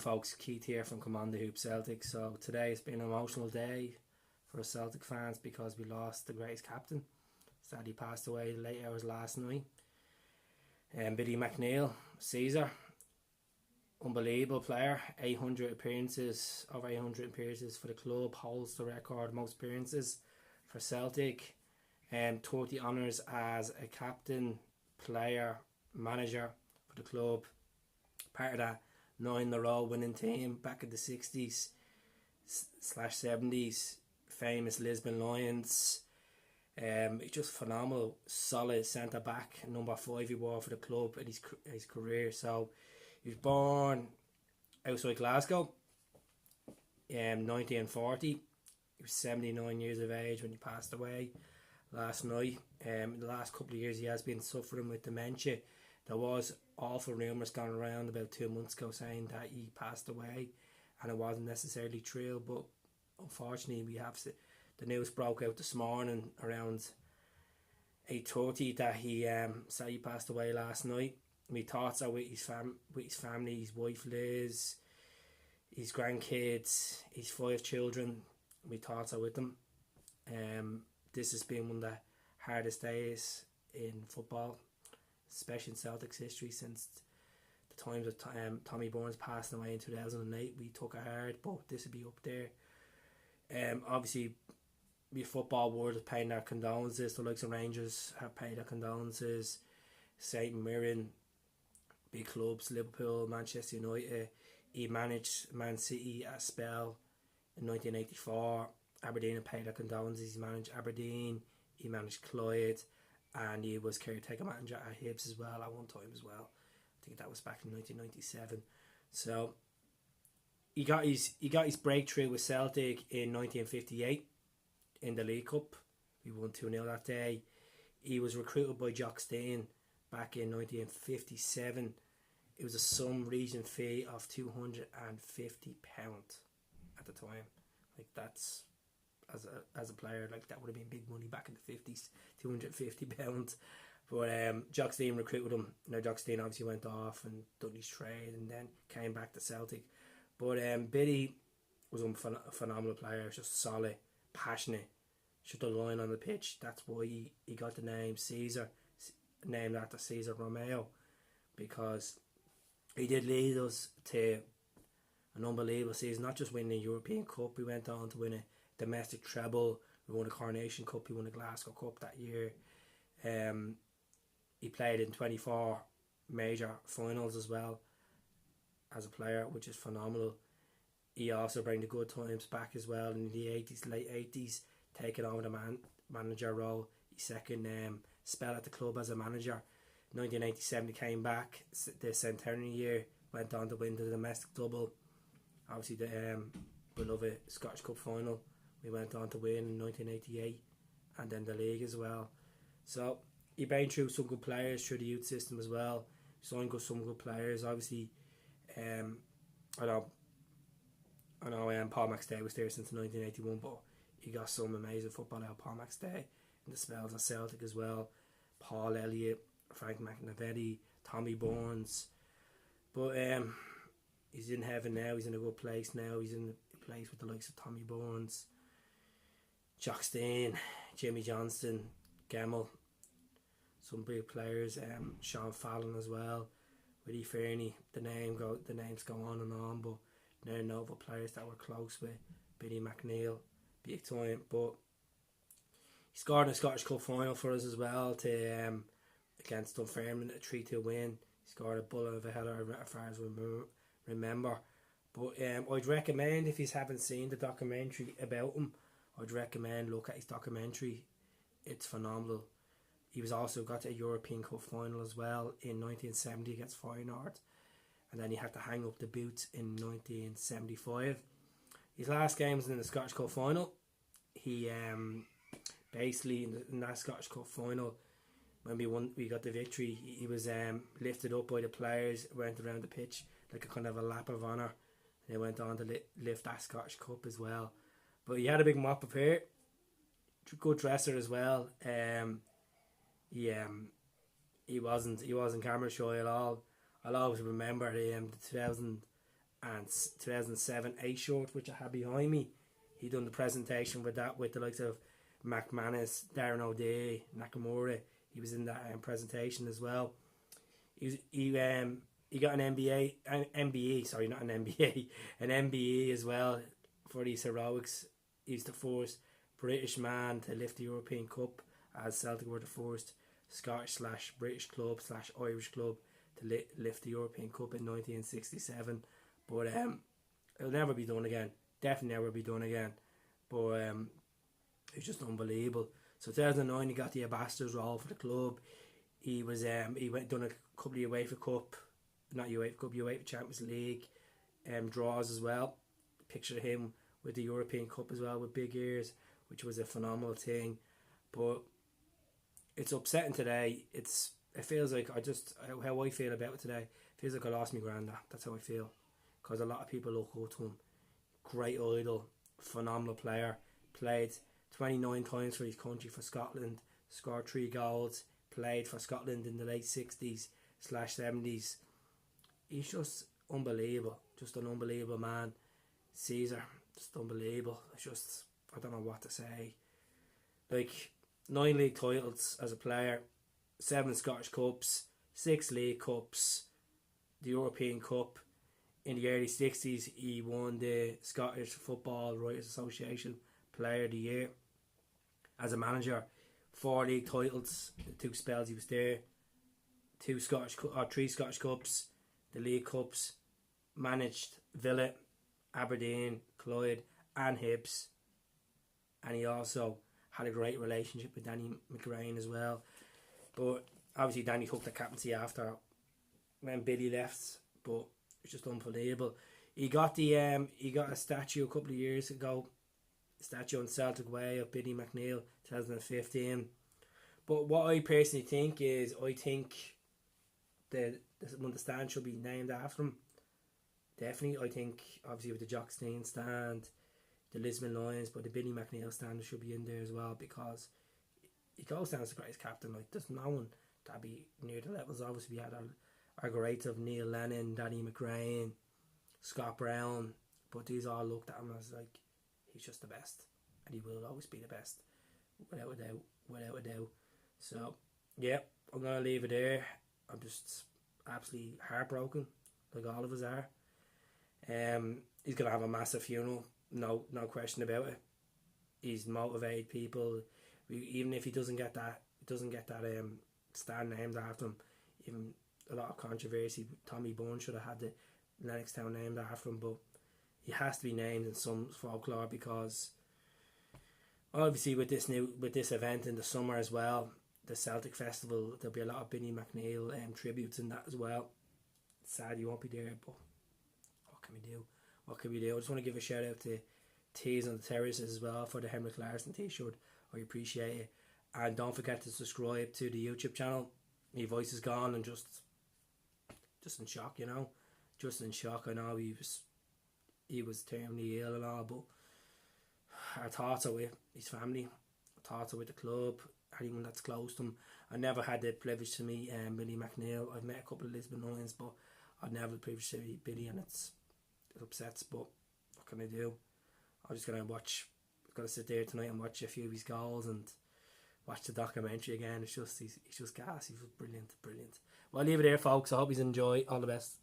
folks, Keith here from Commander Hoop Celtic. So today it's been an emotional day for us Celtic fans because we lost the greatest captain. Sadly passed away late hours last night. Billy McNeill, Caesar, unbelievable player. 800 appearances, over 800 appearances for the club, holds the record most appearances for Celtic. 30 honours as a captain, player, manager for the club. Part of that 9 in a row winning team back in the 60s/70s, famous Lisbon Lions. It's just phenomenal, solid centre back, number 5 he wore for the club in his career. So he was born outside Glasgow in 1940. He was 79 years of age when he passed away last night. In the last couple of years he has been suffering with dementia. There was awful rumours going around about 2 months ago saying that he passed away, and it wasn't necessarily true, but unfortunately the news broke out this morning around 8:30 that he said he passed away last night. My thoughts are with his family, his wife Liz, his grandkids, his 5 children. My thoughts are with them. This has been one of the hardest days in football, especially in Celtic's history, since the times of Tommy Burns passing away in 2008. We took it hard, but this would be up there. Obviously, the football world is paying their condolences. The likes of Rangers have paid their condolences. St Mirren, big clubs, Liverpool, Manchester United. He managed Man City at a spell in 1984. Aberdeen have paid their condolences. He managed Aberdeen, he managed Clyde, and he was caretaker manager at Hibs as well at one time as well. I think that was back in 1997. So he got his breakthrough with Celtic in 1958 in the League Cup. We won 2-0 that day. He was recruited by Jock Stein back in 1957. It was a sum region fee of £250 at the time. Like, that's, as a player, like, that would have been big money back in the 50s, £250. But Jock Stein recruited him. Now Jock Stein obviously went off and done his trade and then came back to Celtic. But Billy was a phenomenal player, just solid, passionate, shut the line on the pitch. That's why he got the name Caesar, named after Cesar Romeo, because he did lead us to an unbelievable season, not just winning the European Cup. We went on to win a domestic treble. We won the Coronation Cup, we won the Glasgow Cup that year. He played in 24 major finals as well as a player, which is phenomenal. He also brought the good times back as well in the 80s, late 80s, taking over the manager role. His second spell at the club as a manager. 1987 he came back, the centenary year, went on to win the domestic double. Obviously the beloved Scottish Cup final we went on to win in 1988, and then the league as well. So he brought through some good players through the youth system as well. Signed some good players. Obviously, I know Paul McStay was there since 1981, but he got some amazing football out of Paul McStay in the spells at Celtic as well. Paul Elliott, Frank McNavetti, Tommy Burns. But he's in heaven now. He's in a good place now. He's in a place with the likes of Tommy Burns, Jock Stein, Jimmy Johnston, Gemmell, some big players, Sean Fallon as well, Willie Fernie. The names go on and on, but there are no other players that were close with Billy McNeill, big time. But he scored in the Scottish Cup final for us as well to against Dunfermline, a 3-2 win. He scored a bullet of a header as far as we remember. But I'd recommend, if you haven't seen the documentary about him, I'd recommend look at his documentary. It's phenomenal. He was also got to a European Cup final as well in 1970 against Feyenoord, and then he had to hang up the boots in 1975. His last game was in the Scottish Cup final. He basically in that Scottish Cup final, when we got the victory, he was lifted up by the players, went around the pitch like a kind of a lap of honour, and they went on to lift that Scottish Cup as well. But he had a big mop up here, good dresser as well. He wasn't camera shy at all. I'll always remember the and 2007 A shirt, which I have behind me. He done the presentation with that with the likes of McManus, Darren O'Day, Nakamura. He was in that presentation as well. He got an MBE, sorry, not an MBA, an MBE as well for these heroics. He's the first British man to lift the European Cup, as Celtic were the first Scottish/British club/Irish club to lift the European Cup in 1967. But it'll never be done again. Definitely never be done again. But it's just unbelievable. So 2009 he got the ambassador's role for the club. He went done a couple of UEFA Cup, not UEFA Cup, UEFA Champions League draws as well. Picture him with the European Cup as well with big ears, which was a phenomenal thing. But it's upsetting today. It feels like how I feel about it today. It feels like I lost my granddad. That's how I feel, because a lot of people look up to him. Great idol, phenomenal player. Played 29 times for his country, for Scotland. Scored 3 goals. Played for Scotland in the late 60s/70s. He's just unbelievable. Just an unbelievable man. Caesar, just unbelievable. I don't know what to say. Like, 9 league titles as a player, 7 Scottish Cups, 6 League Cups, the European Cup. In the early 60s, he won the Scottish Football Writers Association Player of the Year. As a manager, 4 league titles, the 2 spells he was there, 3 Scottish Cups, the League Cups. Managed Villa, Aberdeen, Clyde and Hibs. And he also had a great relationship with Danny McGrain as well. But obviously Danny took the captaincy after when Billy left. But it's just unbelievable. He got a statue a couple of years ago. A statue on Celtic Way of Billy McNeill, 2015. But what I personally think is, I think the stand should be named after him. Definitely, I think obviously with the Jock Stein stand, the Lisbon Lions, but the Billy McNeill stand should be in there as well, because he goes down as the greatest captain. Like, there's no one that be near the levels. Obviously, we had our greats of Neil Lennon, Danny McGrain, Scott Brown, but these all looked at him as like, he's just the best, and he will always be the best, without a doubt. So yeah, I'm gonna leave it there. I'm just absolutely heartbroken, like all of us are. He's gonna have a massive funeral, no question about it. He's motivated people. Even if he doesn't get that stand named after him, even a lot of controversy. Tommy Bourne should have had the Lennoxtown named after him, but he has to be named in some folklore, because obviously with this event in the summer as well, the Celtic Festival, there'll be a lot of Billy McNeill tributes in that as well. It's sad he won't be there, but what can we do? I just want to give a shout out to Tees on the Terraces as well for the Henrik Larsson t-shirt. I appreciate it. And don't forget to subscribe to the YouTube channel. My voice is gone and just in shock, you know. Just in shock. I know he was terminally ill and all, but our thoughts are with his family. Our thoughts are with the club, anyone that's close to him. I never had the privilege to meet Billy McNeill. I've met a couple of Lisbon Lions, but I've never had the privilege to meet Billy, and it upsets, but what can I do? I'm just gonna sit there tonight and watch a few of his goals and watch the documentary again. He's just gas. He was brilliant. Well, I'll leave it there, folks. I hope you enjoy. All the best.